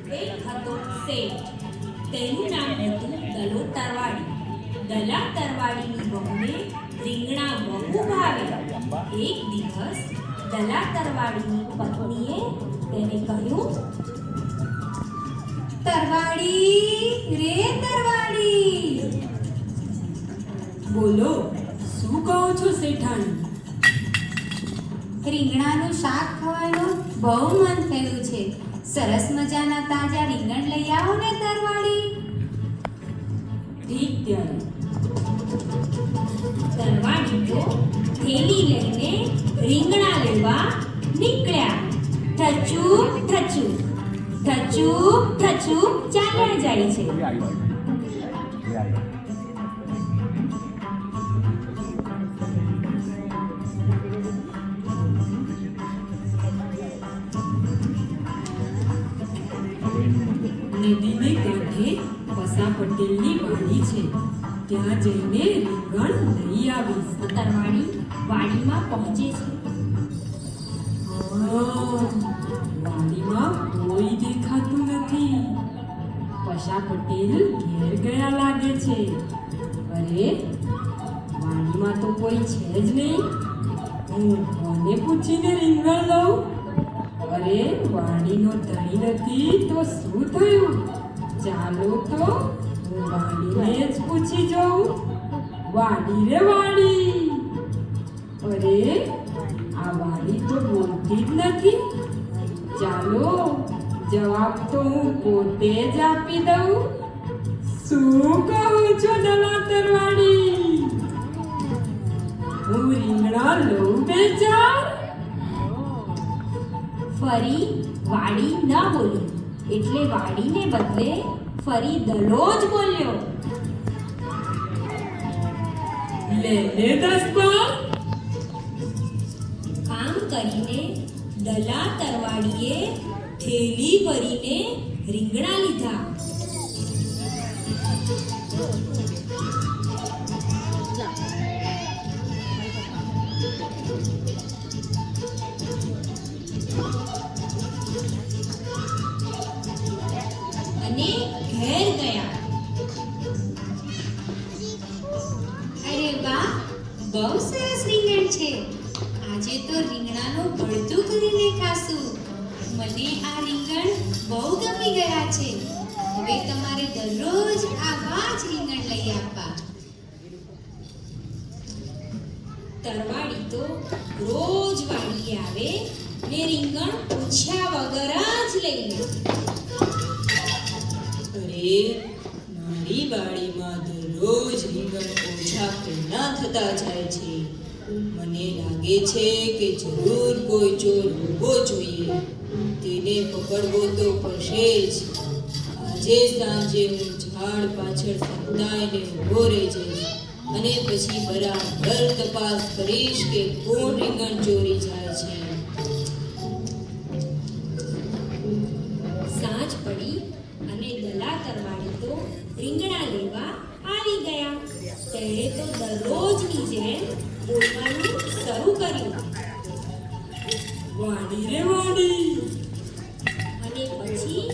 એક હતો શેઠ. તેનું નામ હતું દલો તરવાડી. દલા તરવાડીની વહુને રીંગણા બહુ ભાવે. એક દિવસ દલા તરવાડીની પત્નીએ તેને કહ્યું, તરવાડી રે તરવાડી. બોલો, શું કહો છો શેઠાણી? રીંગણાનું શાક ખાવાનું બહુ મન થયું છે. સરસ મજાના તાજા રીંગણ લઈ આવો ને તરવાડી. ઠીક ત્યારે. તરવાડી તો થેલી લઈને રીંગણા લેવા નીકળ્યા. ઠચુક ઠચુક ઠચુક ઠચુક ચાલ્યા જાય છે. નદીને કાંઠે પસા પટેલની વાડી છે. ત્યાં જઈને રીંગણ લઈ આવીશ. તરવાડી વાડીમાં પહોંચે છે. વાડીમાં કોઈ દેખાતું નથી. પસા પટેલ ઘેર ગયા લાગે છે. અરે, વાડીમાં તો કોઈ છે જ નહીં. હું કોને પૂછીને રીંગણ લઉં? અરે, વાડીનો ધણી નથી તો શું થયું? ચાલો તો હું વાડીને જ પૂછી જાઉં. વાડી રે વાડી. અરે, આ વાડી તો બોલતી જ નથી. ચાલો, જવાબ તો હું પોતે જ આપી દઉં. શું કહું છો દલા તરવાડી? હું રીંગણા લઉં બે ચાર? ફરી વાડી ન બોલી એટલે વાડીને બદલે ફરી દલો જ બોલ્યો. લે લે 10 આમ કરીને દલા તરવાડીએ થેલી ભરીને રીંગણા લીધા. અને ઘેર ગયા. અરે વાહ, બહુ સરસ રીંગણ છે. આજે તો રીંગણાનું ભળતું કરીને ખાશું. મને આ રીંગણ બહુ ગમી ગયા છે. હવે તમારે દરરોજ આવા જ રીંગણ લઈ આપવા. તરવાડી તો રોજ વાડીએ આવે ને રીંગણ પૂછ્યા વગર જ લઈ લે. અરે, મારી વાડીમાં દરરોજ રીંગણ ઓછા કેના થતા જાય છે. મને લાગે છે કે જરૂર કોઈ ચોર હોવો જોઈએ. તેને પકડવો તો પડશે જ. આજે સાંજે હું ઝાડ પાછળ સંતાઈને ઊભો રહી જઈશ અને પછી બરાબર તપાસ કરીશ કે કોણ રીંગણ ચોરી જાય છે. સાંજ પડી અને દલા તરવાડી તો રીંગણા લેવા આવી ગયા. તેણે તો દરરોજની જેમ બોલવાનું શરૂ કર્યું. વાડી રે વાડી. અને પછી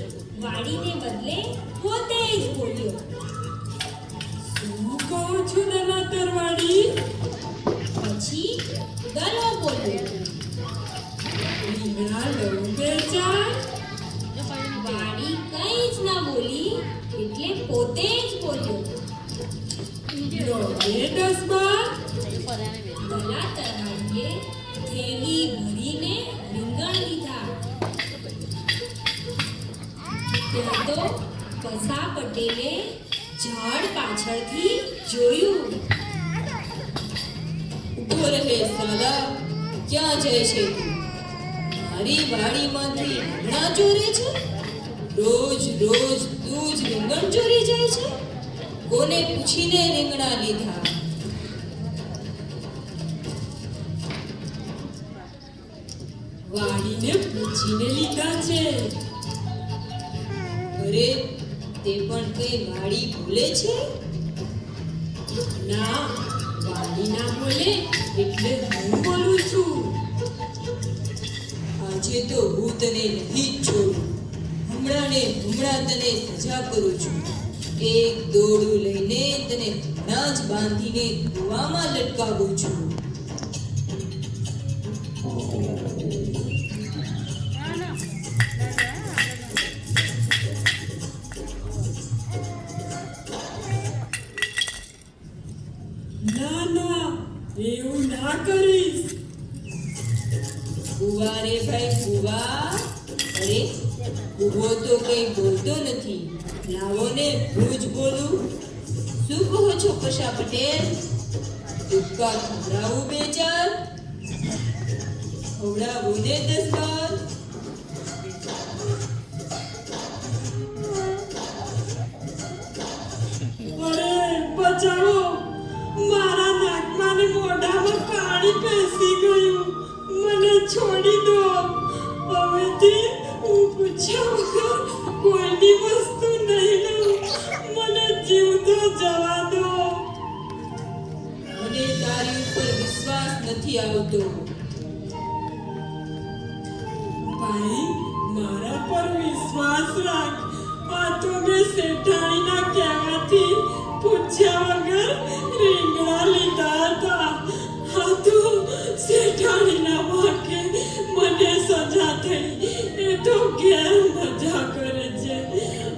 વાડીને બદલે પોતે જ બોલ્યો. શું કહો છો દલા તરવાડી? પછી દલો બોલ્યો. રીંગણા લઉં બે ચાર? વાડી કંઈ જ ના બોલી એટલે પોતે જ બોલ્યો. લો બે 10 દલા તરવાડીએ થેલી ભરીને રીંગણ લીધા. ત્યાં તો પસા પટેલે ઝાડ પાછળથી જોયું. ઊભો રહે સાલા, ક્યાં જાય છે તું? મારી વાડીમાંથી રીંગણા ચોરે છે? રોજ રોજ તું જ રીંગણ ચોરી જાય છે? કોને પૂછીને રીંગણા લીધા? વાડીને પૂછીને લીધા છે. અરે, તે પણ કઈ વાડી બોલે છે? ના, વાડી ના બોલે એટલે હું બોલું છું. આજે તો હું તને નહીં જ છોડું. હમણાં અને હમણાં તને સજા કરું છું. એક દોરડું લઈને તને હમણાં જ બાંધીને કૂવામાં લટકાવું છું. ના ના, એવું ના કરીશ. કૂવા રે ભાઈ કૂવા. અરે કૂવો તો કઈ બોલતો નથી. લાવો ને હું જ બોલું. શું કહો છો પશા પટેલ? તુક્કા ખવડાવું 2 4? ખવડાવું ને 10 12? અરે બચાવો, મારા નાકમાં ને મોઢામાં પાણી પેસી ગયું. મને છોડી દો. હવેથી હું પૂછ્યા વગર કોઈની વસ્તુ નહીં લઉં. મને જીવતો જવા દો. મને તારી ઉપર વિશ્વાસ નથી આવતો. ભાઈ, મારા પર વિશ્વાસ રાખ. આ તો મેં શેઠાણીના કહેવાથી પૂછ્યા વગર રીંગણા લીધા હતા. આ તો શેઠાણીના વાંકે મને સજા થઈ. એ તો ઘેર મજા કરે છે.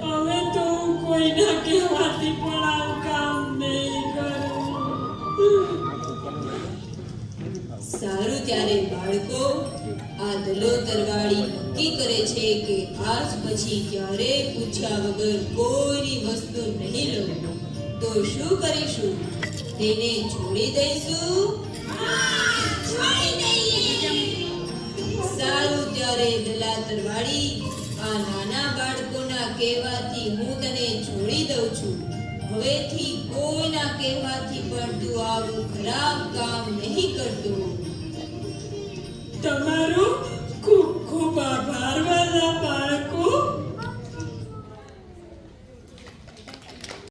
હવે તો હું કોઈના કહેવાથી પણ આવું કામ નહીં કરું. સારું ત્યારે બાળકો, આ દલોતરવાળી નક્કી કરે છે કે આજ પછી ક્યારેય પૂછ્યા વગર કોઈની વસ્તુ નહીં લઉં. તો શું કરીશું? તેને છોડી દઈશું? સારું ત્યારે દલાતરવાળી, આ નાના બાળકોના કહેવાથી હું તને છોડી દઉં છું. હવેથી કોઈના કહેવાથી પણ તું આવું ખરાબ કામ નહીં કરતો. તમારો ખૂબ ખૂબ આભાર વાલા.